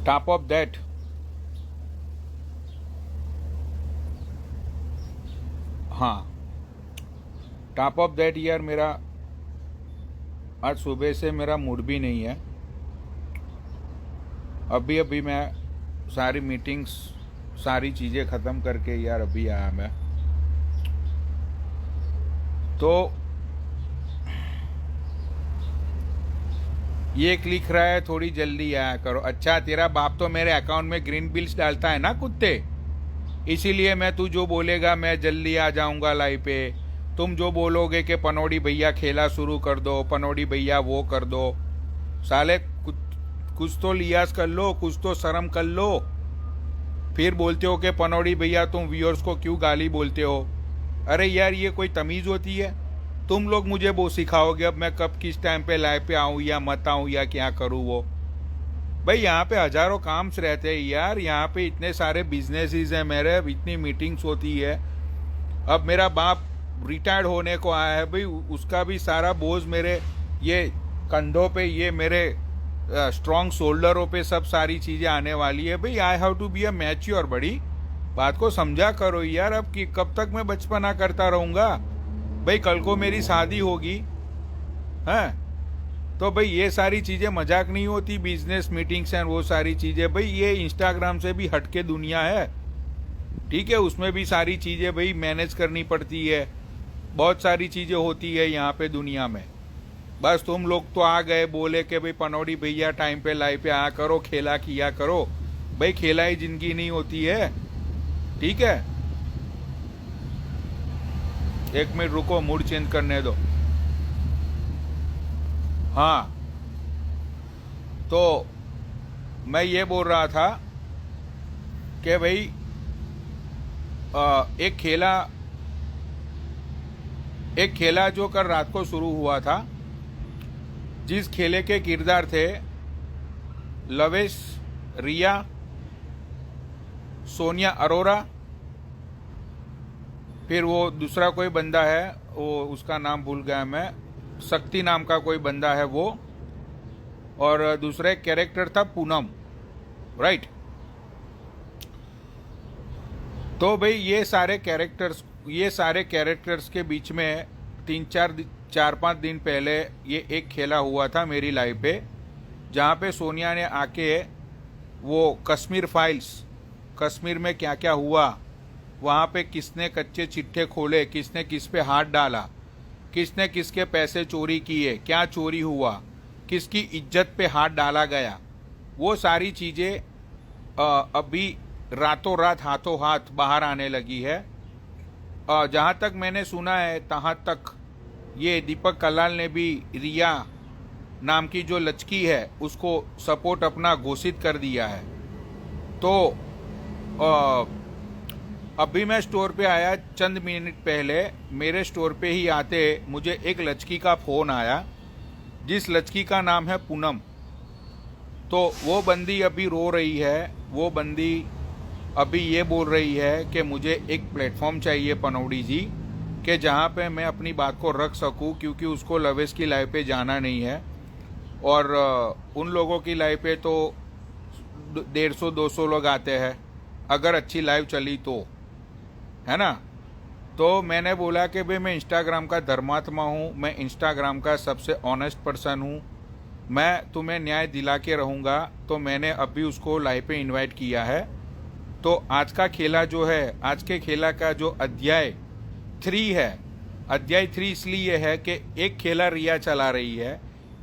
Top of that हाँ, top of that यार, मेरा आज सुबह से मेरा मूड भी नहीं है। अभी अभी मैं सारी मीटिंग्स, सारी चीज़ें ख़त्म करके यार अभी आया मैं। तो ये लिख रहा है थोड़ी जल्दी आया करो। अच्छा, तेरा बाप तो मेरे अकाउंट में ग्रीन बिल्स डालता है ना कुत्ते, इसीलिए मैं तू जो बोलेगा मैं जल्दी आ जाऊंगा लाइव पे। तुम जो बोलोगे कि पनौड़ी भैया खेला शुरू कर दो, पनौड़ी भैया वो कर दो, साले कुछ तो लियाज कर लो, कुछ तो शर्म कर लो। फिर बोलते हो कि पनौड़ी भैया तुम व्यूअर्स को क्यों गाली बोलते हो। अरे यार, ये कोई तमीज़ होती है? तुम लोग मुझे वो सिखाओगे अब मैं कब किस टाइम पे लाइव पे आऊँ या मत आऊँ या क्या करूँ वो। भाई यहाँ पे हजारों काम्स रहते हैं यार, यहाँ पे इतने सारे बिजनेसेस हैं मेरे, इतनी मीटिंग्स होती है। अब मेरा बाप रिटायर्ड होने को आया है भाई, उसका भी सारा बोझ मेरे ये कंधों पे, ये मेरे स्ट्रॉन्ग शोल्डरों पे सब सारी चीज़ें आने वाली है। भाई I have to be a mature, बड़ी बात को समझा करो यार। अब कि कब तक मैं बचपना करता रहूँगा? भाई कल को मेरी शादी होगी, हैं? तो भाई ये सारी चीज़ें मजाक नहीं होती, बिजनेस मीटिंग्स एंड वो सारी चीज़ें। भाई ये इंस्टाग्राम से भी हटके दुनिया है, ठीक है? उसमें भी सारी चीज़ें भाई मैनेज करनी पड़ती है, बहुत सारी चीज़ें होती है यहाँ पे दुनिया में। बस तुम लोग तो आ गए बोले कि भाई पनौड़ी भैया टाइम पे लाइव पे आया करो, खेला किया करो। भाई खेला ही जिंदगी नहीं होती है, ठीक है? एक मिनट रुको, मूड चेंज करने दो। हाँ, तो मैं ये बोल रहा था कि भाई एक खेला जो कल रात को शुरू हुआ था, जिस खेले के किरदार थे लवेश, रिया, सोनिया अरोरा, फिर वो दूसरा कोई बंदा है, वो उसका नाम भूल गया मैं, शक्ति नाम का कोई बंदा है वो, और दूसरा एक कैरेक्टर था पूनम, राइट? तो भाई ये सारे कैरेक्टर्स के बीच में चार पाँच दिन पहले ये एक खेला हुआ था मेरी लाइव पे, जहाँ पे सोनिया ने आके वो कश्मीर फाइल्स, कश्मीर में क्या क्या हुआ, वहाँ पे किसने कच्चे चिट्ठे खोले, किसने किस पे हाथ डाला, किसने किसके पैसे चोरी किए, क्या चोरी हुआ, किसकी इज्जत पे हाथ डाला गया, वो सारी चीज़ें अभी रातों रात हाथों हाथ बाहर आने लगी है। जहाँ तक मैंने सुना है तहाँ तक ये दीपक कलाल ने भी रिया नाम की जो लचकी है उसको सपोर्ट अपना घोषित कर दिया है। तो अभी मैं स्टोर पे आया चंद मिनट पहले, मेरे स्टोर पे ही आते मुझे एक लचकी का फ़ोन आया, जिस लचकी का नाम है पूनम। तो वो बंदी अभी रो रही है, वो बंदी अभी ये बोल रही है कि मुझे एक प्लेटफॉर्म चाहिए पनौड़ी जी, कि जहाँ पे मैं अपनी बात को रख सकूँ, क्योंकि उसको लवेश की लाइव पे जाना नहीं है। और उन लोगों की लाइव पे तो 150-200 लोग आते हैं, अगर अच्छी लाइव चली तो, है ना? तो मैंने बोला कि भाई मैं इंस्टाग्राम का धर्मात्मा हूँ, मैं इंस्टाग्राम का सबसे ऑनेस्ट पर्सन हूँ, मैं तुम्हें न्याय दिला के रहूँगा। तो मैंने अभी उसको लाइव पे इनवाइट किया है। तो आज का खेला जो है, आज के खेला का जो अध्याय 3 है, अध्याय 3 इसलिए है कि एक खेला रिया चला रही है,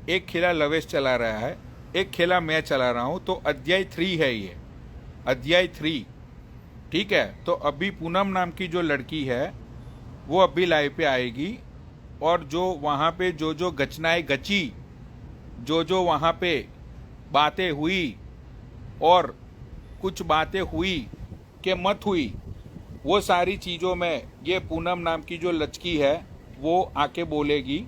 एक खेला लवेश चला रहा है, एक खेला मैं चला रहा हूँ। तो अध्याय 3 है ये, अध्याय 3, ठीक है? तो अभी पूनम नाम की जो लड़की है वो अभी लाइव पे आएगी, और जो वहाँ पे जो गचनाएं गची, जो वहाँ पे बातें हुई, और कुछ बातें हुई कि मत हुई, वो सारी चीज़ों में ये पूनम नाम की जो लचकी है वो आके बोलेगी।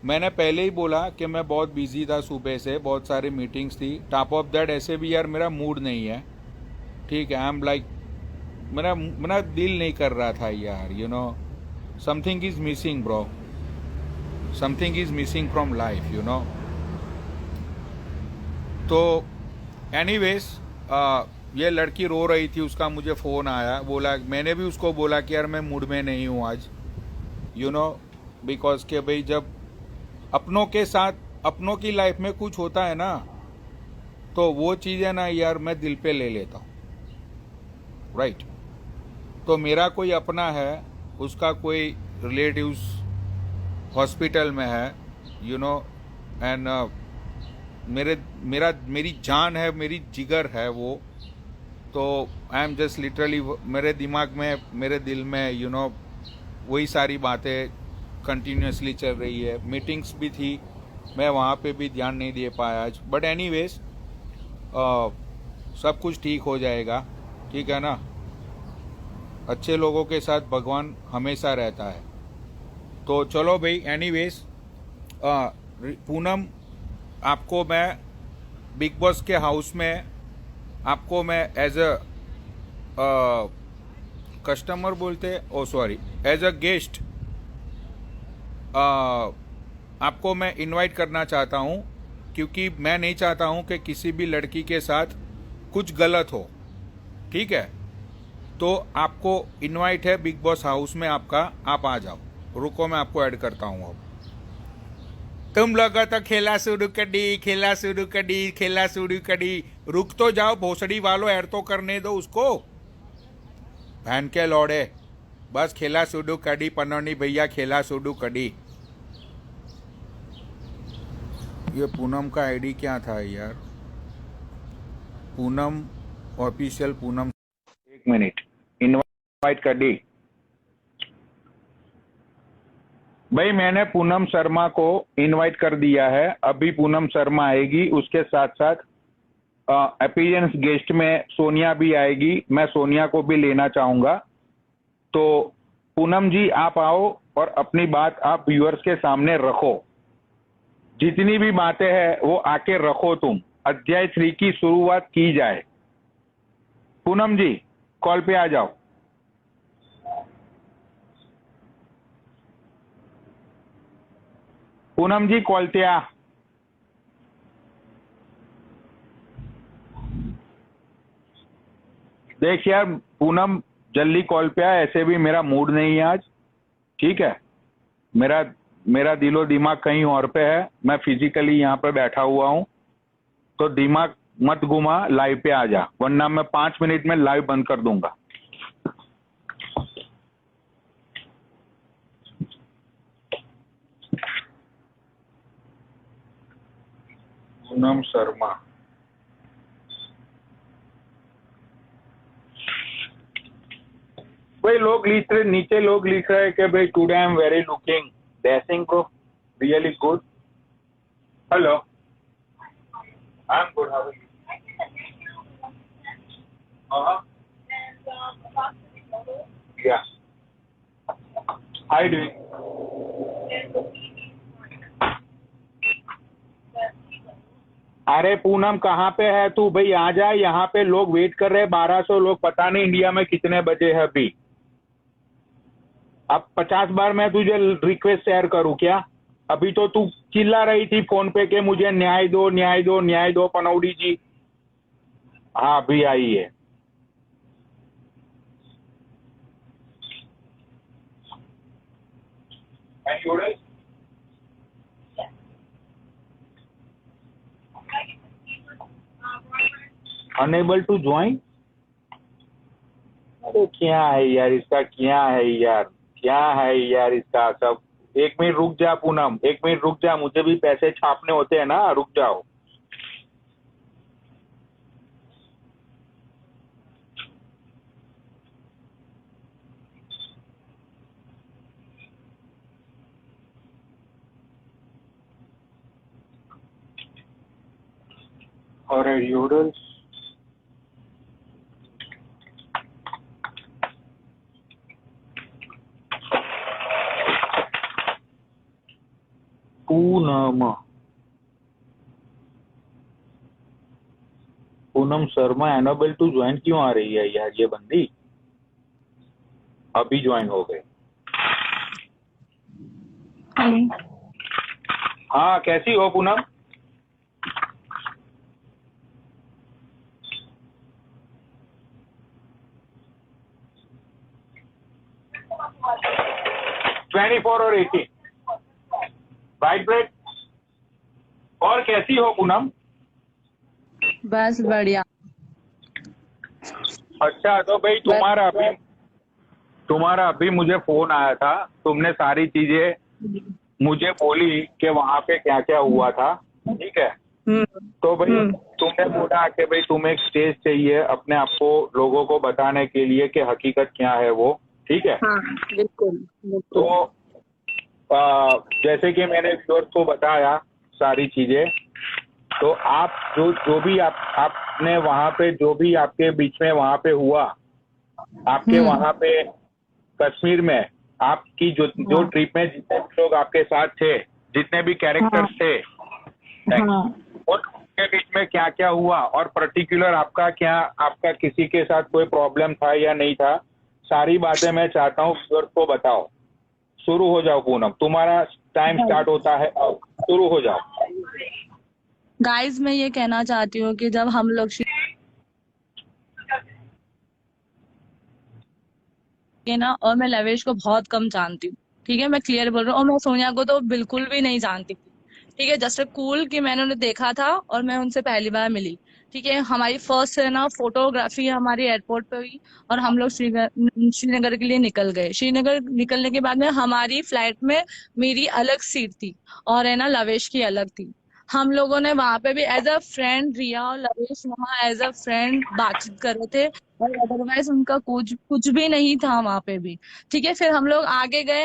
मैंने पहले ही बोला कि मैं बहुत बिजी था, सुबह से बहुत सारी मीटिंग्स थी। टॉप ऑफ दैट ऐसे भी यार मेरा मूड नहीं है, ठीक है? आई एम लाइक, मेरा दिल नहीं कर रहा था यार, you know, something is missing bro, something is missing from life, you know. तो एनीवेज, ये लड़की रो रही थी, उसका मुझे फ़ोन आया, बोला, मैंने भी उसको बोला कि यार मैं मूड में नहीं हूँ आज, यू नो, बिकॉज के भाई जब अपनों के साथ अपनों की लाइफ में कुछ होता है ना, तो वो चीज़ें ना यार मैं दिल पे ले लेता हूँ, राइट। तो मेरा कोई अपना है, उसका कोई रिलेटिव्स हॉस्पिटल में है, यू नो, एंड मेरी जान है, मेरी जिगर है वो। तो आई एम जस्ट लिटरली, मेरे दिमाग में, मेरे दिल में, यू नो, वही सारी बातें कंटिन्यूसली चल रही है। मीटिंग्स भी थी, मैं वहाँ पे भी ध्यान नहीं दे पाया आज, बट एनीवेज सब कुछ ठीक हो जाएगा, ठीक है ना। अच्छे लोगों के साथ भगवान हमेशा रहता है। तो चलो भाई, एनीवेज, पूनम, आपको मैं बिग बॉस के हाउस में, आपको मैं एज अ कस्टमर बोलते, ओ सॉरी, एज अ गेस्ट आपको मैं इनवाइट करना चाहता हूँ, क्योंकि मैं नहीं चाहता हूँ कि किसी भी लड़की के साथ कुछ गलत हो, ठीक है। तो आपको इनवाइट है बिग बॉस हाउस में आपका, आप आ जाओ। रुको, मैं आपको ऐड करता हूँ अब। तुम लोगों तो खेला शुरू कर दी, खेला शुरू कर दी, खेला शुरू कर दी। रुक तो जाओ भोसड़ी वालों, ऐड तो करने दो उसको, बहन के लौड़े। बस खेला शुरू कर दी, पनौनी भैया खेला शुरू कर दी। ये पूनम का आईडी क्या था यार, पूनम ऑफिशियल, पूनम, एक मिनट, इनवाइट कर दी भाई, मैंने पूनम शर्मा को इनवाइट कर दिया है। अभी पूनम शर्मा आएगी, उसके साथ साथ अपीयरेंस गेस्ट में सोनिया भी आएगी, मैं सोनिया को भी लेना चाहूंगा। तो पूनम जी आप आओ और अपनी बात आप व्यूअर्स के सामने रखो, जितनी भी बातें हैं वो आके रखो, तुम अध्याय 3 की शुरुआत की जाए। पूनम जी कॉल पे आ जाओ। पूनम जी कॉल पे आ। देख यार पूनम, जल्दी कॉल पे आ, ऐसे भी मेरा मूड नहीं है आज, ठीक है। मेरा मेरा दिलो दिमाग कहीं और पे है, मैं फिजिकली यहाँ पे बैठा हुआ हूँ। तो दिमाग मत घुमा, लाइव पे आ जा, वरना मैं 5 मिनट में लाइव बंद कर दूंगा। पूनम शर्मा, भाई लोग लिख रहे, नीचे लोग लिख रहे हैं कि भाई today I am very looking dashing bro, really good. Hello, I am good, how are you? Yeah, how doing? अरे पूनम कहाँ पे है तू भाई, आ जा, यहाँ पे लोग वेट कर रहे हैं, 1200 लोग, पता नहीं इंडिया में कितने बजे है अभी। अब 50 बार मैं तुझे रिक्वेस्ट शेयर करूँ क्या? अभी तो तू चिल्ला रही थी फोन पे कि मुझे न्याय दो, न्याय दो, न्याय दो, पनौड़ी जी। हाँ अभी आई है। अनेबल टू ज्वाइन, अरे क्या है यार इसका, क्या है यार, क्या है यार इसका सब। 1 मिनट रुक जा पूनम, 1 मिनट रुक जा, मुझे भी पैसे छापने होते हैं ना, रुक जाओ। और यूडल्स, Poonam, Poonam Sharma enable to join क्यों आ रही है यार ये बंदी? अभी ज्वाइन हो गए। हेलो। हाँ कैसी हो पूनम? 24 और 18 वाइट ब्रेड। और कैसी हो पूनम? बस बढ़िया। अच्छा, तो भाई बस तुम्हारा अभी मुझे फोन आया था, तुमने सारी चीजें मुझे बोली कि वहां पे क्या क्या हुआ था, ठीक है? हम्म तो भाई हम्म तुमने बोला कि भाई तुम्हें एक स्टेज चाहिए अपने आप को लोगों को बताने के लिए कि हकीकत क्या है वो, ठीक है? हाँ, बिल्कुल तो बिल्कुल। जैसे कि मैंने व्यूअर्स को बताया सारी चीजें, तो आप जो भी आपने वहां पे जो भी आपके बीच में वहां पे हुआ, आपके हम्म वहां पे कश्मीर में आपकी जो हाँ ट्रिप में जितने भी लोग आपके साथ थे, जितने भी हाँ कैरेक्टर्स थे, हाँ उनके बीच में क्या क्या हुआ और पर्टिकुलर आपका किसी के साथ कोई प्रॉब्लम था या नहीं था, सारी बातें मैं चाहता हूँ व्यूअर्स को बताओ। शुरू हो जाओ पूनम, तुम्हारा टाइम स्टार्ट होता है, अब शुरू हो जाओ। गाइस, मैं ये कहना चाहती हूँ कि जब हम लोग के ना, और मैं लवेश को बहुत कम जानती हूँ, ठीक है, मैं क्लियर बोल रहा हूँ, और मैं सोनिया को तो बिल्कुल भी नहीं जानती थी, ठीक है। जस्ट कूल कि मैंने उन्हें देखा था और मैं उनसे पहली बार मिली, ठीक है। हमारी फर्स्ट है ना फोटोग्राफी हमारी एयरपोर्ट पे हुई, और हम लोग श्रीनगर के लिए निकल गए। श्रीनगर निकलने के बाद में हमारी फ्लाइट में मेरी अलग सीट थी और है ना लवेश की अलग थी। हम लोगों ने वहां पे भी एज अ फ्रेंड, रिया और लवेश वहां एज अ फ्रेंड बातचीत कर रहे थे, और अदरवाइज उनका कुछ कुछ भी नहीं था वहां पे भी, ठीक है। फिर हम लोग आगे गए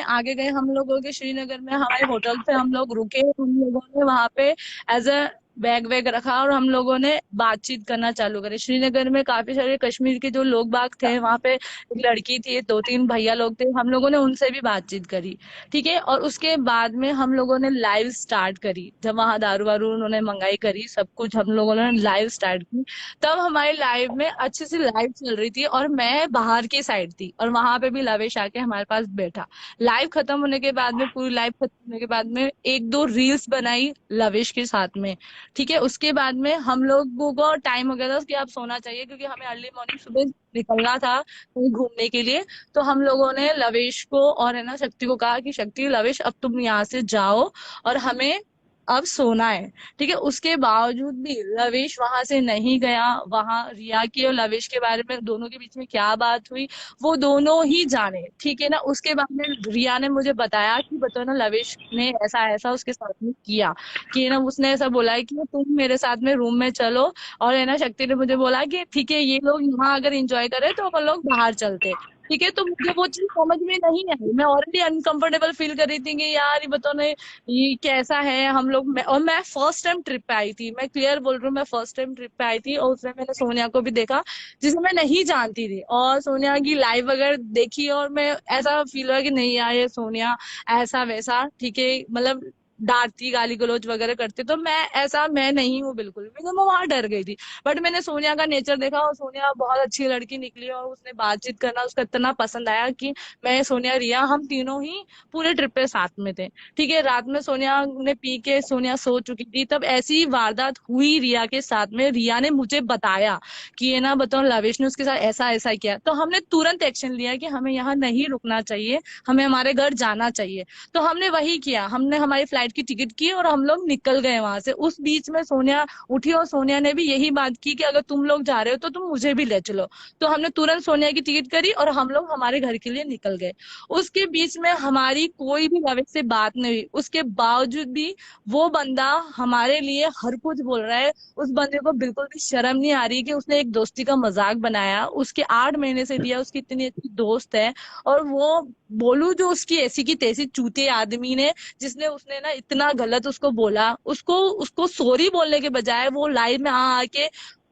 हम लोगों के श्रीनगर में हमारे होटल पे हम लोग रुके, हम लोगों ने वहां पे एज अ बैग वैग रखा और हम लोगों ने बातचीत करना चालू करी। श्रीनगर में काफी सारे कश्मीर के जो लोग बाग थे वहां पे, एक लड़की थी, दो तीन भैया लोग थे, हम लोगों ने उनसे भी बातचीत करी, ठीक है। और उसके बाद में हम लोगों ने लाइव स्टार्ट करी, जब वहां दारू वारू उन्होंने मंगाई करी, सब कुछ हम लोगों ने लाइव स्टार्ट की। तब हमारी लाइव में अच्छी सी लाइव चल रही थी और मैं बाहर की साइड थी, और वहां पे भी लवेश आके हमारे पास बैठा। लाइव खत्म होने के बाद में, पूरी लाइव खत्म होने के बाद में एक दो रील्स बनाई लवेश के साथ में, ठीक है। उसके बाद में हम लोगों को टाइम हो गया था कि अब सोना चाहिए, क्योंकि हमें अर्ली मॉर्निंग सुबह निकलना था कहीं घूमने के लिए। तो हम लोगों ने लवेश को और है ना शक्ति को कहा कि शक्ति, लवेश, अब तुम यहाँ से जाओ और हमें अब सोना है, ठीक है। उसके बावजूद भी लवेश वहां से नहीं गया। वहां रिया की और लवेश के बारे में दोनों के बीच में क्या बात हुई वो दोनों ही जाने, ठीक है ना। उसके बाद में रिया ने मुझे बताया कि बताओ ना, लवेश ने ऐसा ऐसा उसके साथ में किया, कि ना उसने ऐसा बोला है कि तुम मेरे साथ में रूम में चलो, और है ना शक्ति ने मुझे बोला कि ठीक है, ये लोग यहाँ अगर एंजॉय करे तो अपन लोग बाहर चलते, ठीक है। तो मुझे वो चीज समझ में नहीं आई, मैं ऑलरेडी अनकंफर्टेबल फील कर रही थी कि यार ये बताओ ना, ये कैसा है हम लोग। और मैं फर्स्ट टाइम ट्रिप पे आई थी, मैं क्लियर बोल रही हूँ, मैं फर्स्ट टाइम ट्रिप पे आई थी, और उसमें मैंने सोनिया को भी देखा जिसे मैं नहीं जानती थी, और सोनिया की लाइव वगैरह देखी, और मैं ऐसा फील हुआ कि नहीं यार, ये सोनिया ऐसा वैसा, ठीक है, मतलब डांटती, गाली गलौज वगैरह करती, तो मैं नहीं हूँ बिल्कुल भी, तो मैं वहां डर गई थी। बट मैंने सोनिया का नेचर देखा, और सोनिया बहुत अच्छी लड़की निकली, और उसने बातचीत करना उसका इतना पसंद आया कि मैं, सोनिया, रिया, हम तीनों ही पूरे ट्रिप पे साथ में थे, ठीक है। रात में सोनिया ने पी के, सोनिया सो चुकी थी, तब ऐसी वारदात हुई रिया के साथ में। रिया ने मुझे बताया कि ये ना बताओ लवेश ने उसके साथ ऐसा ऐसा किया, तो हमने तुरंत एक्शन लिया कि हमें यहाँ नहीं रुकना चाहिए, हमें हमारे घर जाना चाहिए। तो हमने वही किया, हमने हमारी फ्लाइट की टिकट की और हम लोग निकल गए वहां से। उस बीच में सोनिया उठी, और सोनिया ने भी यही बात की कि अगर तुम लोग जा रहे हो तो तुम मुझे भी ले चलो। तो हमने तुरंत सोनिया की टिकट करी और हम लोग हमारे घर के लिए निकल गए। उसके बीच में हमारी कोई भी लवेश से बात नहीं हुई, उसके बावजूद भी वो बंदा हमारे लिए हर कुछ बोल रहा है। उस बंदे को बिल्कुल भी शर्म नहीं आ रही कि उसने एक दोस्ती का मजाक बनाया, उसके 8 महीने से दिया, उसकी इतनी अच्छी दोस्त है, और वो बोलू जो उसकी ऐसी की तैसी चूते आदमी ने, जिसने उसने ना इतना गलत उसको बोला, उसको उसको सॉरी बोलने के बजाय वो लाइव में आ आके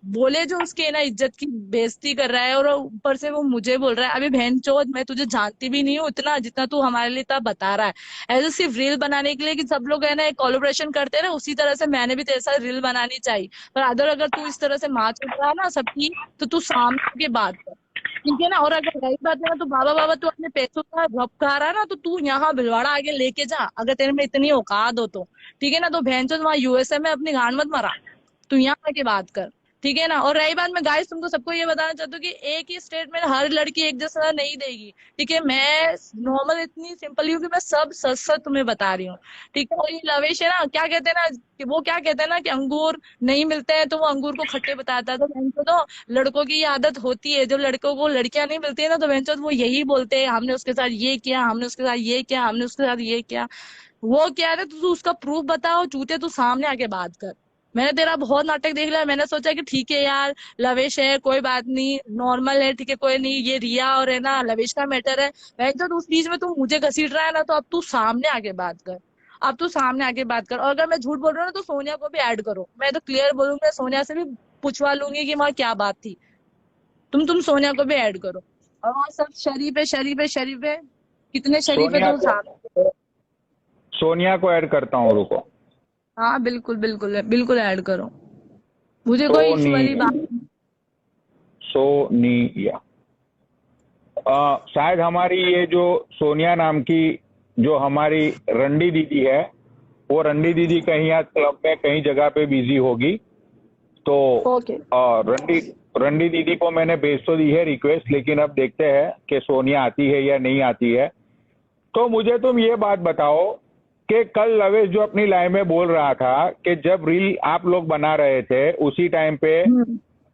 बोले जो उसके ना इज्जत की बेइज्जती कर रहा है, और ऊपर से वो मुझे बोल रहा है अभी बहन चोद, मैं तुझे जानती भी नहीं हूँ इतना जितना तू हमारे लिए इतना बता रहा है, ऐसे सिर्फ रील बनाने के लिए कि सब लोग है ना कोलैबोरेशन करते हैं ना, उसी तरह से मैंने भी तेरे साथ रील बनानी चाहिए। पर अगर तू इस तरह से मार चल रहा है ना सबकी, तो तू सामने के बात कर, ठीक है ना। और अगर रही बात है ना, तो बाबा बाबा तू अपने पैसों का रब खा रहा है ना, तो तू यहाँ भिलवाड़ा आगे लेके जा, अगर तेरे में इतनी औकात हो तो, ठीक है ना। तो बहन चोद वहां यूएसए में अपनी गांड मत मरा, तू यहाँ आके बात कर। ठीक है ना। और रही बात, मैं गाइस तुमको सबको ये बताना चाहती हूँ कि एक ही स्टेट में हर लड़की एक जैसा नहीं देगी। ठीक है, मैं नॉर्मल इतनी सिंपल हूँ कि मैं सब सच सच तुम्हें बता रही हूँ। ठीक है, और ये लवेश है ना, क्या कहते हैं ना कि वो क्या कहते हैं ना कि अंगूर नहीं मिलते हैं तो वो अंगूर को खट्टे बताता है। तो बहनचोद तो लड़कों की ये आदत होती है, जब लड़कों को लड़कियां नहीं मिलती है ना तो बहनचोद वो यही बोलते हैं, हमने उसके साथ ये किया, हमने उसके साथ ये किया, हमने उसके साथ ये किया। वो क्या है, तो तू उसका प्रूफ बताओ चूते, तू सामने आके बात कर। मैंने तेरा बहुत नाटक देख लिया, मैंने सोचा कि ठीक है यार, लवेश है कोई बात नहीं, नॉर्मल है, ठीक है कोई नहीं, ये रिया और है ना लवेश का मैटर है। मैं तो उस बीच में तू मुझे घसीट रहा है ना, तो अब तू सामने आके बात कर। अब तू सामने आके बात कर, और अगर मैं झूठ बोल रहा हूँ ना तो सोनिया को भी ऐड करो। मैं तो क्लियर बोलूंगी, मैं सोनिया से भी पूछवा लूंगी कि वहाँ क्या बात थी। तुम सोनिया को भी ऐड करो। और वहाँ सब शरीफ है, शरीफ है, शरीफ है, कितने शरीफ है सोनिया तो को सामने। सोनिया को ऐड करता हूँ, रुको। हाँ बिल्कुल बिल्कुल बिल्कुल ऐड करो, मुझे कोई इशू वाली सोनिया, बात नहीं। सोनिया शायद हमारी ये जो सोनिया नाम की जो हमारी रंडी दीदी है, वो रंडी दीदी कहीं आज क्लब में कहीं जगह पे बिजी होगी। तो ओके। रंडी रंडी दीदी को मैंने भेज तो दी है रिक्वेस्ट, लेकिन अब देखते हैं कि सोनिया आती है या नहीं आती है। तो मुझे तुम ये बात बताओ कि कल लवेश जो अपनी लाइन में बोल रहा था कि जब रील आप लोग बना रहे थे उसी टाइम पे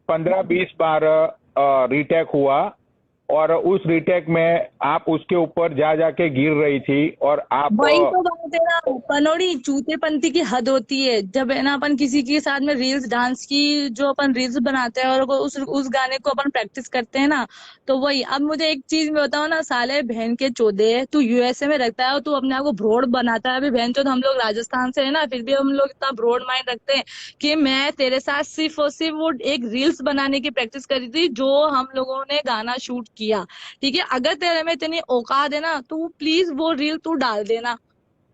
15-20 बार रीटेक हुआ, और उस रीटेक में आप उसके ऊपर जा जाके गिर रही थी, और आप वही तो बात है ना, पनोड़ी चूतेपंती की हद होती है। जब है ना अपन किसी के साथ में रील्स डांस की जो अपन रील्स बनाते हैं और वो उस गाने को अपन प्रैक्टिस करते हैं ना, तो वही। अब मुझे एक चीज में बताओ ना, साले बहन के चोदे, तू यूएसए में रखता है और तू अपने आप को ब्रॉड बनाता है। अभी बहन चोद हम लोग राजस्थान से है ना, फिर भी हम लोग इतना ब्रॉड माइंड रखते हैं कि मैं तेरे साथ सिर्फ और सिर्फ वो एक रील्स बनाने की प्रैक्टिस करी थी जो हम लोगों ने गाना शूट किया। ठीक है, अगर तेरे में इतनी औकात है ना तो प्लीज वो रील तू डाल देना,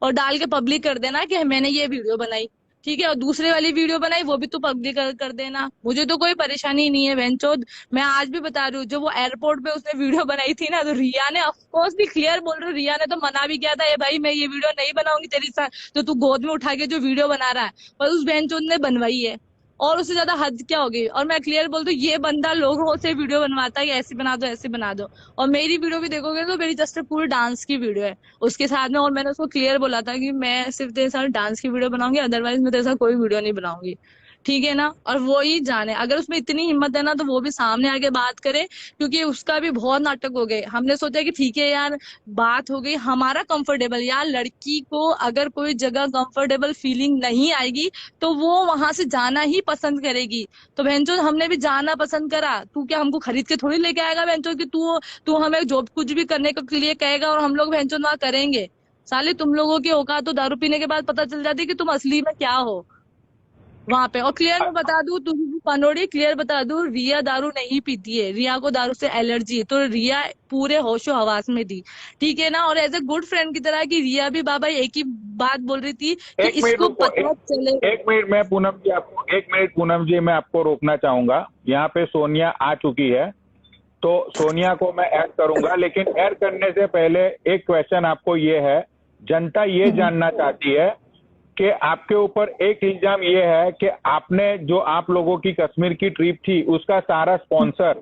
और डाल के पब्लिक कर देना कि मैंने ये वीडियो बनाई। ठीक है, और दूसरे वाली वीडियो बनाई वो भी तू पब्लिक कर देना, मुझे तो कोई परेशानी नहीं है बहनचोद। मैं आज भी बता रही हूँ, जो वो एयरपोर्ट पे उसने वीडियो बनाई थी ना, तो रिया ने ऑफकोर्स भी क्लियर बोल रही हूँ, रिया ने तो मना भी किया था, ए भाई मैं ये वीडियो नहीं बनाऊंगी तेरे साथ, जो तू गोद में उठा के जो वीडियो बना रहा है। पर उस बहनचोद ने बनवाई है, और उससे ज्यादा हद क्या होगी। और मैं क्लियर बोल दूं, ये बंदा लोगों से वीडियो बनवाता है कि ऐसी बना दो, ऐसी बना दो। और मेरी वीडियो भी देखोगे तो मेरी जस्ट पूरी डांस की वीडियो है उसके साथ में, और मैंने उसको क्लियर बोला था कि मैं सिर्फ तेरे साथ डांस की वीडियो बनाऊंगी, अदरवाइज मैं तेरे साथ कोई वीडियो नहीं बनाऊंगी। ठीक है ना, और वो ही जाने, अगर उसमें इतनी हिम्मत है ना तो वो भी सामने आके बात करे, क्योंकि उसका भी बहुत नाटक हो गए। हमने सोचा कि ठीक है यार, बात हो गई हमारा कंफर्टेबल, यार लड़की को अगर कोई जगह कंफर्टेबल फीलिंग नहीं आएगी तो वो वहां से जाना ही पसंद करेगी। तो बहनचोद हमने भी जाना पसंद करा, तू क्या हमको खरीद के थोड़ी लेके आएगा बहनचोद कि तू तू हमें जो कुछ भी करने के लिए कहेगा और हम लोग बहनचोद वहां करेंगे। साले तुम लोगों की औकात तो दारू पीने के बाद पता चल जाती है कि तुम असली में क्या हो वहां पे। और क्लियर मैं बता दूं, तुम पनोड़ी क्लियर बता दूं, रिया दारू नहीं पीती है, रिया को दारू से एलर्जी है, तो रिया पूरे होशो हवास में थी। ठीक है ना, और एज ए गुड फ्रेंड की तरह की रिया भी बाबा एक ही बात बोल रही थी कि एक मिनट इसको रुको, पता चले। एक मिनट मैं पूनम जी आपको, एक मिनट पूनम जी मैं आपको रोकना चाहूंगा। यहाँ पे सोनिया आ चुकी है, तो सोनिया को मैं ऐड करूंगा, लेकिन ऐड करने से पहले एक क्वेश्चन आपको ये है, जनता ये जानना चाहती है कि आपके ऊपर एक इल्जाम ये है कि आपने जो आप लोगों की कश्मीर की ट्रिप थी उसका सारा स्पॉन्सर,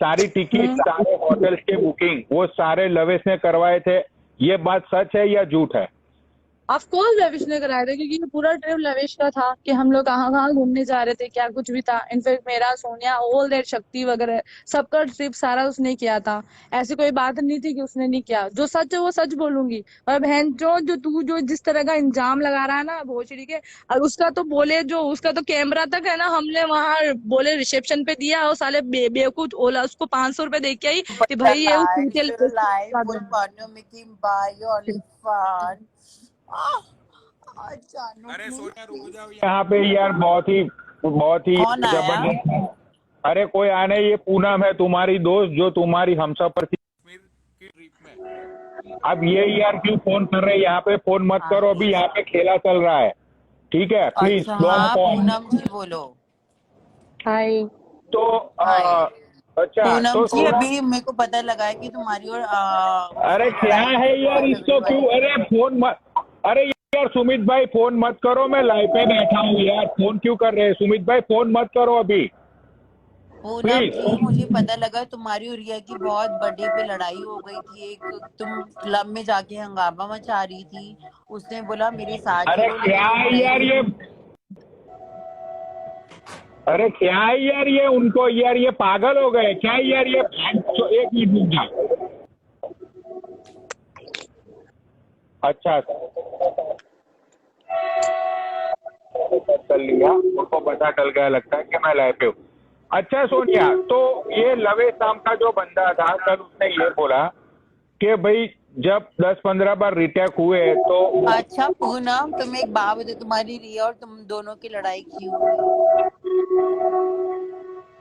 सारी टिकट, सारे होटल्स के बुकिंग वो सारे लवेश ने करवाए थे। ये बात सच है या झूठ है? ऑफ कोर्स लविश ने कराया था, क्योंकि ये पूरा ट्रिप लविश का था कि हम लोग कहाँ कहाँ घूमने जा रहे थे, क्या कुछ भी था। इनफेक्ट मेरा, सोनिया, ऑल दैट, शक्ति वगैरह सबका ट्रिप सारा उसने किया था। ऐसी कोई बात नहीं थी कि उसने नहीं किया। जो सच है वो सच बोलूंगी। और बहन जो तू जो जिस तरह का इंजाम लगा रहा है ना भोसड़ी के, और उसका तो बोले, जो उसका तो कैमरा तक है ना, हमने वहां बोले रिसेप्शन पे दिया, और साले बेवकूफ ओला उसको 500 रुपए दे के आई कि But भाई ये उस alive, hotel still alive, full partner making buy only fun. Ah, जानू अरे नहीं। सोनिया रुक जाओ यार। यहाँ पे यार बहुत ही कौन आया? जबरदस्त। अरे कोई आने, ये पूनम है तुम्हारी दोस्त जो तुम्हारी हमसफर थी कश्मीर की ट्रिप में अब ये यार क्यों फोन कर रहे हैं? यहाँ पे फोन मत करो, अभी यहाँ पे खेला चल रहा है, ठीक है? प्लीज अच्छा डोंट हाँ, फोन। पूनम जी बोलो। हाय। तो हाय अच्छा, पूनम तो जी, अभी मेरे को पता लगा है कि तुम्हारी और अरे उसकी क्या लड़ाई है हुई यार, है, इसको झगड़ी क्यों? वाली। अरे फोन मत, अरे यार सुमित भाई फोन मत करो, मैं लाइव पे बैठा हूँ यार, फोन क्यों कर रहे हैं? सुमित भाई फोन मत करो अभी। पूनम प्लीज। जी, मुझे पता लगा तुम्हारी और रिया की बहुत बर्थडे पे लड़ाई हो गई थी। एक तुम क्लब में जाके हंगामा मचा रही थी, उसने बोला मेरे साथ अरे चलो, क्या लेकिन तुम है यार गई। ये, अरे क्या है यार ये, उनको यार ये पागल हो गए क्या यार ये। एक मिनट रुक जा। अच्छा कर लिया, उनको पता चल गया लगता है कि मैं लाइव पे हूँ। अच्छा सोनिया, तो ये लवेश नाम का जो बंदा था कल, उसने ये बोला कि भाई जब 10-15 बार रिटैक हुए तो अच्छा पूनम, तुम एक बात बताओ, तुम्हारी रिया और तुम दोनों की लड़ाई क्यों हुई?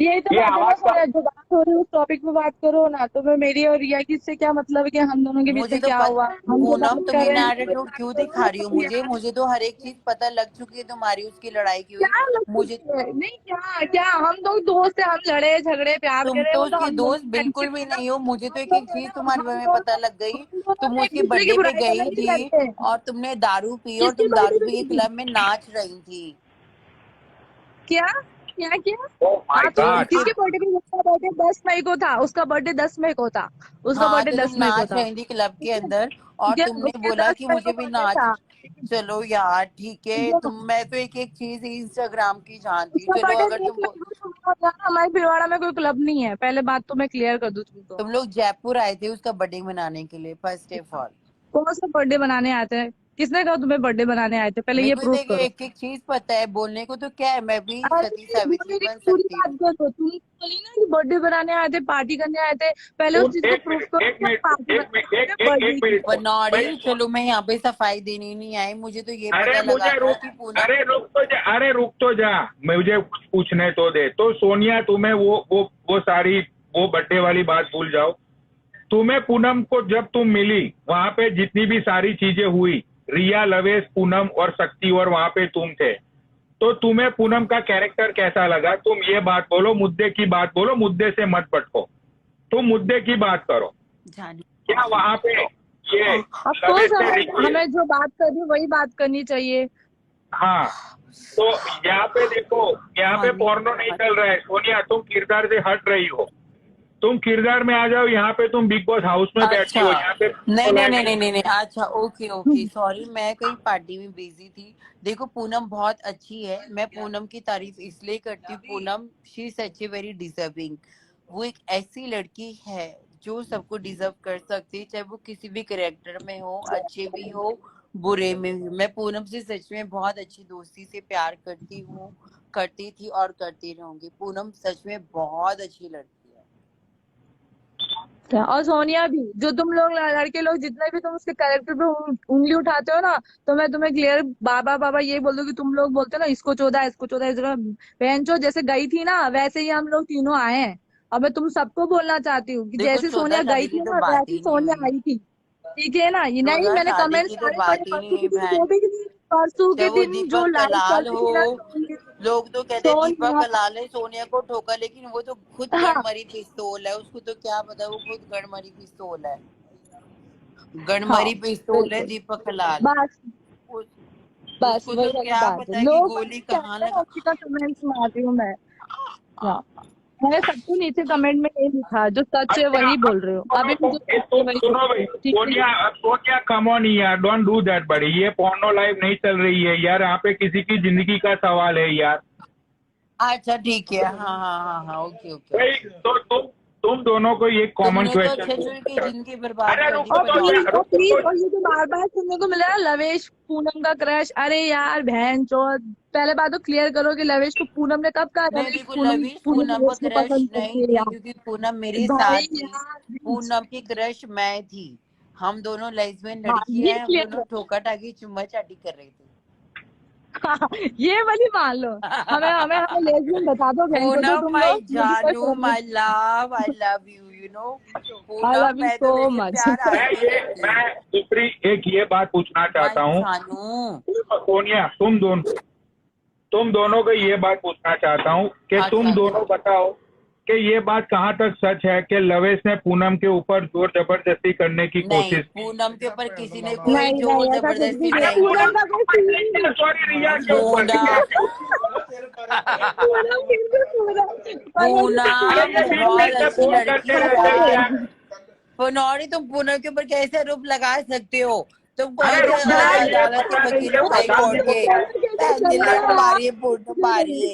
यही तो ये बात है ना आवाज का, सोनिया, जो बात हो रही है उस टॉपिक पे बात करो ना। तो मैं मेरी और रिया की इससे क्या मतलब है कि हम दोनों के बीच मुझे में तो क्या हुआ, हम जो पूनम, बात तुम कर रहे इतना हैं। एटीट्यूड क्यों दिखा रही हो? मुझे तो हर एक चीज पता लग चुकी है तुम्हारी उसकी लड़ाई की हुई। क्या लग मुझे, चुकी है? नहीं, क्या क्या हम लोग दोस्त है, हम लड़े झगड़े प्यार तुम करे, तो वो तो उसकी हम दोनों दोस्त की बिल्कुल फ्रेंडशिप भी है ना। नहीं हो। मुझे तो हम एक लोग एक है चीज ना, तुम्हारे बारे में पता लग गई। हम दोनों तुम ना एक उसके दूसरे की बर्थडे पे बुराई गई करने के लिए थी लड़ते हैं। और तुमने दारू पी और किसकी तुम बर्थडे दारू पे पी के गई थी? क्लब में नाच रही थी। क्या क्या क्या? ओ माय आप तो गॉड। उसके, किसके बर्थडे पे? उसका बर्थडे 10 मई को था, उसका बर्थडे 10 मई को था, उसका हाँ बर्थडे तो तुम 10 मई को नाच था। रही थी क्लब के ठीक है, अंदर और ठीक है, तुमने उसके बोला दस कि मई को मुझे भी बर्थडे नाच। था। चलो यार ठीक है, ठीक है, मैं तो एक एक चीज इंस्टाग्राम की जानती हूँ। उसका चलो बर्थडे अगर 10 मई को था। और यार, हमारे भिलवाड़ा में कोई क्लब नहीं है, पहले बात तो मैं क्लियर कर दूं तुमको। तुम लोग जयपुर आए थे उसका बर्थडे मनाने के लिए, फर्स्ट ऑफ ऑल। कौन सा बर्थडे बनाने आते हैं? किसने कहा तुम्हें बर्थडे बनाने आए थे? पहले मेरे ये को प्रूव देखिए करो। एक एक चीज पता है, बोलने को तो क्या है, मैं भी सती अरे सावित्री बोलने की बन पूरी सकती बात हूँ। करो, तुम बोली ना कि बर्थडे बनाने आए थे, पार्टी करने आए थे, पहले उस चीज को एक प्रूव मिनट, करो एक कि आप मिनट, पार्टी एक मिनट, बनाने आए थे, एक बर्थडे की। मिनट। भाई बनौड़ी, चलो मैं यहाँ पे सफाई देने नहीं आई, मुझे तो ये अरे पता मुझे लगाना रुक, कि पूनम। अरे रुक तो जा, अरे रुक तो जा, मुझे पूछने तो दे। तो सोनिया, तुम्हें वो सारी वो बर्थडे वाली बात भूल जाओ। तुम्हें पूनम को जब तुम मिली वहां पे जितनी भी सारी चीजें हुई, रिया, लवेश, पूनम और शक्ति, और वहां पे तुम थे, तो तुम्हें पूनम का कैरेक्टर कैसा लगा? तुम ये बात बोलो, मुद्दे की बात बोलो, मुद्दे से मत भटको, तुम मुद्दे की बात करो। जानी क्या वहां पे ये ऑफ लवेश कोर्स ने हमें जो बात करनी वही बात करनी चाहिए। हाँ, तो यहाँ पे देखो, यहाँ पे हानि पोर्नो नहीं चल रहा है सोनिया, तुम किरदार से हट रही हो। तुम किरदार में आ जाओ, यहाँ पे तुम बिग बॉस हाउस में बैठी अच्छा, हो, यहाँ पे नहीं नहीं नहीं लाइव। नहीं नहीं नहीं, अच्छा ओके ओके, सॉरी, मैं कहीं पार्टी में बिजी थी। देखो पूनम बहुत अच्छी है, मैं पूनम की तारीफ इसलिए करती हूँ, Poonam she such a very deserving. वो एक ऐसी लड़की है जो सबको डिजर्व कर सकती है, चाहे वो किसी भी करेक्टर में हो, अच्छे भी हो बुरे में भी। मैं पूनम से सच में बहुत अच्छी दोस्ती से प्यार करती हूँ, करती थी और करती रहूंगी। पूनम सच में बहुत अच्छी लड़की है। और सोनिया भी, जो तुम लोग लड़के लोग जितने भी तुम उसके कैरेक्टर पे उंगली उठाते हो ना, तो मैं तुम्हें क्लियर बाबा बाबा ये बोल दूं कि तुम लोग बोलते हो ना इसको चोदा, इसको चोदा, इसको बहन चो, जैसे गई थी ना वैसे ही हम लोग तीनों आए हैं। और मैं तुम सबको बोलना चाहती हूँ कि देखो जैसे चौदह सोनिया गई शादी की थी तो ना बात वैसी ही नहीं सोनिया हुई। आई थी। ठीक है ना, ये नहीं, चौदह मैंने शादी कमेंट की तो सारे पढ़े, बात ही परसों नहीं के है दिन जो बहन। भी परसों के चाहे वो दिन जो दीपक लाइव चल कलाल रही हो, थी ना लोग तो कहते हैं दीपक सोनिया। कलाल ने सोनिया को ठोका, लेकिन वो तो खुद हाँ, गणमरी पिस्तौल है, उसको तो क्या पता, वो खुद गणमरी पिस्तौल है। हाँ, गणमरी पिस्तौल है बिल्कुल। दीपक कलाल। बस उस, बस उसको तो वही वाली क्या बात है, पता है कि लोग गोली क्या कहाँ कहते हैं लगा। उसी का कमेंट्स मारती हूँ मैं। हाँ, मैंने सबको नीचे कमेंट में यही लिखा, जो सच है अच्छा वही अब बोल रहे हो, अभी भी जो सच है वही बोल सुनो रहे भाई, हो, ठीक है। सोनिया, अब सोनिया कम ऑन यार, डोंट डू दैट बड़ी, ये पोर्नो लाइव नहीं चल रही है यार, यहाँ पे किसी की जिंदगी का सवाल है यार। अच्छा ठीक है, हाँ हाँ हाँ हाँ, ओके ओके भाई ओके। तो तुम दोनों को ये कॉमन तुमने तो क्वेश्चन अच्छे अच्छे की पूछना। जिंदगी बर्बाद अरे कर दी रुको तो परवाह जा, और रुको प्लीज, तो, और ये जो बार बार सुनने को मिला ना लवेश पूनम का क्रश, अरे यार बहन चोद, पहले बात तो क्लियर करो कि लवेश को पूनम ने कब कहा नहीं लवेश देखो, पूनम लविश पूनम पूनम का लवेश को क्रश पसंद करती नहीं है थी, यार। क्योंकि पूनम मेरे साथ भाई थी। यार प्लीज। पूनम की क्रश मैं थी। हम दोनों लेस्बियन हाँ, लड़की ये हैं, हम क्लियर दोनों कर। ठोका टाकी चुम्मा चाटी कर रहे थे। हाँ, ये वाली मान लो। हमें हमें हमें लेसबियन बता दो बहन को, तो पूनम तुम माय लोग, मुझे कोई जानू, फर्क माय नहीं। Love, I love you, you know. I Poonam love you मैं सो तो वैसे मच। प्यार आज भी करती हूँ। मैं दूसरी एक ये बात पूछना माय चाहता हूँ जानू। सोनिया, तुम दोनों को ये बात पूछना चाहता हूँ कि अच्छा तुम अच्छा। दोनों बताओ कि ये बात कहाँ तक सच है कि लवेश ने पूनम के ऊपर जोर जबरदस्ती करने की नहीं, कोशिश की। पूनम के ऊपर किसी ने कोई नहीं जोर नहीं, ऐसा कुछ भी जबरदस्ती नहीं है, अच्छा नहीं पूनम पूनम का की। के कोई ऊपर सीन नहीं ही किया, नहीं। सॉरी, रिया के ऊपर, पूनम, रिया के ऊपर। पूनम फिर भी पूनम पूनम बहुत अच्छी फोन लड़की करते है रहते हो यार। यार। पनौड़ी, तुम पूनम के ऊपर कैसे आरोप लगा सकते हो? तुमको अरे ऐसे रुक जा, ये अदालत के पता नहीं वकील ये हो हाई बता कोर्ट दे के, मुझे। लड़ मारिए पूनम मारिए।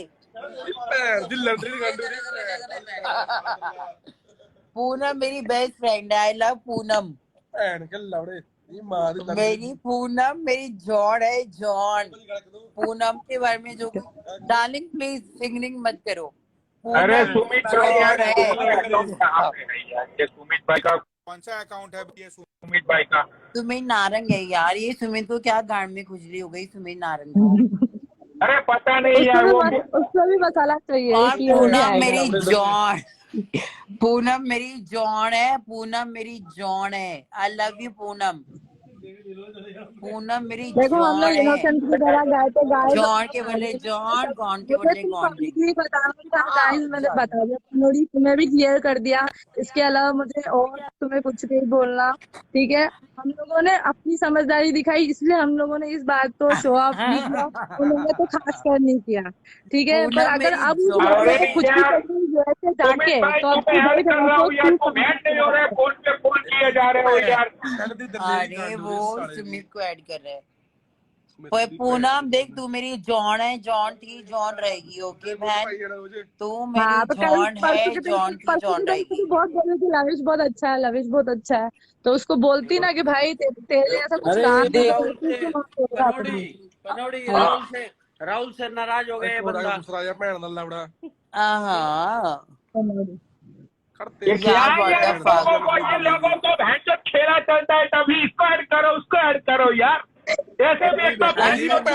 पूनम मेरी बेस्ट फ्रेंड है, आई लव पूनम। मेरी पूनम मेरी जॉन है, जॉन। पूनम के बारे में जो डार्लिंग प्लीज सिंगलिंग मत करो। अरे पूनम सुमित भाई यार, जॉन है। अकाउंट कहाँ पे है यार? ये सुमित भाई का कौन सा अकाउंट है ये? सुमित भाई का सुमित नारंग है यार, ये सुमित को क्या गांड में खुजली हो गई सुमित नारंग को। अरे पता नहीं यार वो उसको भी मसाला चाहिए और कि वो भी पूनम आएगा। मेरी जॉन, पूनम मेरी जॉन है, पूनम मेरी जॉन है। I love you Poonam. Poonam मेरी देखो हम जॉन लोग है। इनोसेंट की तरह गए तो गाय जॉन के बदले जॉन, गॉन के मुझे बदले सिर्फ गॉन्डे। पब्लिकली बताना था गाइस, मैंने बता दिया, पनोड़ी तुम्हें भी क्लियर कर दिया। इसके अलावा मुझे और तुम्हें कुछ नहीं बोलना, ठीक है? हम लोगों ने अपनी समझदारी दिखाई, इसलिए हम लोगों ने इस बात को शो ऑफ भी किया, उन्होंने तो खास कर नहीं किया, ठीक है? पर पूनम अगर मेरी अब उस जॉन अरे लड़के को कुछ भी यार, करनी यूएसए सुमित जाके भाई तो अब तुम्हें इधर हेल्प कर रहा हूँ यार, तुम इधर ऐड नहीं हो रहे, फोन पे फोन किए जा रहे हो यार। अरे वो सुमित को ऐड कर रहे हैं। पर पूनम देख, तू मेरी जॉन है, जॉन थी जॉन रहेगी, ओके बहन? तू मेरी हाँ, तो कल जॉन परसों है, के जॉन दिन की परसों जॉन के दिन रहेगी। तो बहुत बोल रही थी लविश बहुत अच्छा है, लविश बहुत अच्छा है, तो उसको बोलती ना कि भाई तेरे ऐसा कुछ अरे काम ये नहीं राहुल करती, से क्यों वहाँ पे रहा पनौड़ी अपनी। पनौड़ी हाँ। राहुल से नाराज हो गया ये बंदा। हाँ ये क्या यार, है what यार, the fuck? लोगों को ये लोगों को भैंस खेला चलता है, तभी इसको ऐड करो उसको ऐड करो यार, ऐसे भी इसको ऐसे नहीं होता।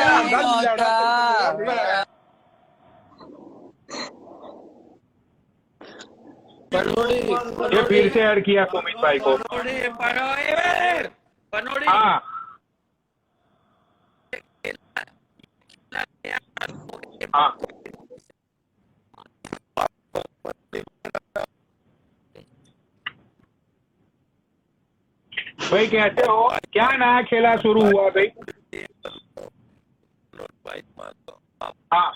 पनौड़ी ये फिर से ऐड किया सुमित भाई को। पनौड़ी हाँ हाँ भाई कैसे हो? क्या नया खेला शुरू हुआ भाई? हाँ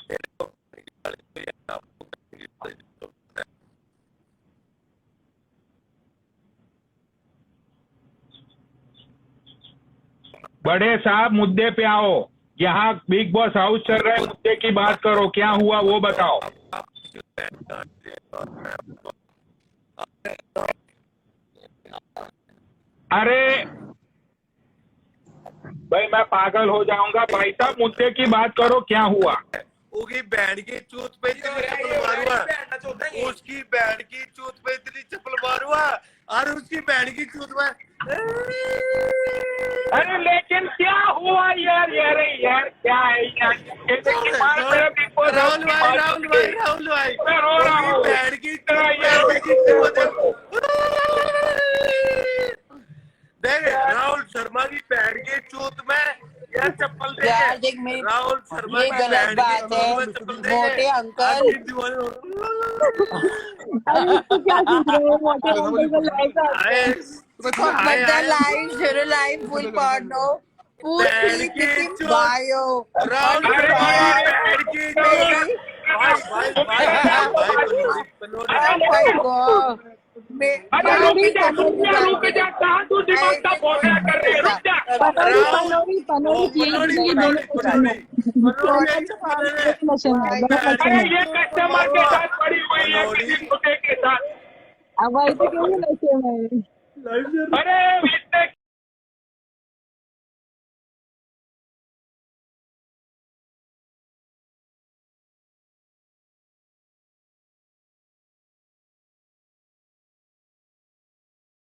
बड़े साहब मुद्दे पे आओ, यहाँ बिग बॉस हाउस चल रहा है, मुद्दे की बात करो, क्या हुआ वो बताओ। अरे भाई मैं पागल हो जाऊंगा, भाई साहब मुद्दे की बात करो, क्या हुआ? उसकी बैंड की चूत पे इतनी चप्पल मारूंगा, उसकी बैंड की चूत पे इतनी चप्पल मारूंगा, और उसकी बैंड की चूत में। अरे लेकिन क्या हुआ यार? यार क्या है यार? राहुल भाई मैं रो रहा हूँ। बैंड की देख, राहुल शर्मा की बैंड की चूत में यार चप्पल दे। यार देख, मेरी राहुल शर्मा ये की गलत बैंड की बात है, चूत में चप्पल दे। मोटे अंकल। अरे इसको क्या सीख रहे हो मोटे अंकल को लाएगा? लाइव शुरू, लाइव फुल पॉर्नो, फुल बैंड की चूत। बायो। राहुल शर्मा की बैंड की चूत। रुक जा, कहाँ तू दिमाग का भोसड़ा कर रही है? रुक जा। पनोड़ी अरे ये कस्टमर के साथ पड़ी हुई है, किसी छोटे के साथ। अब वही तो क्यों नशे में? अरे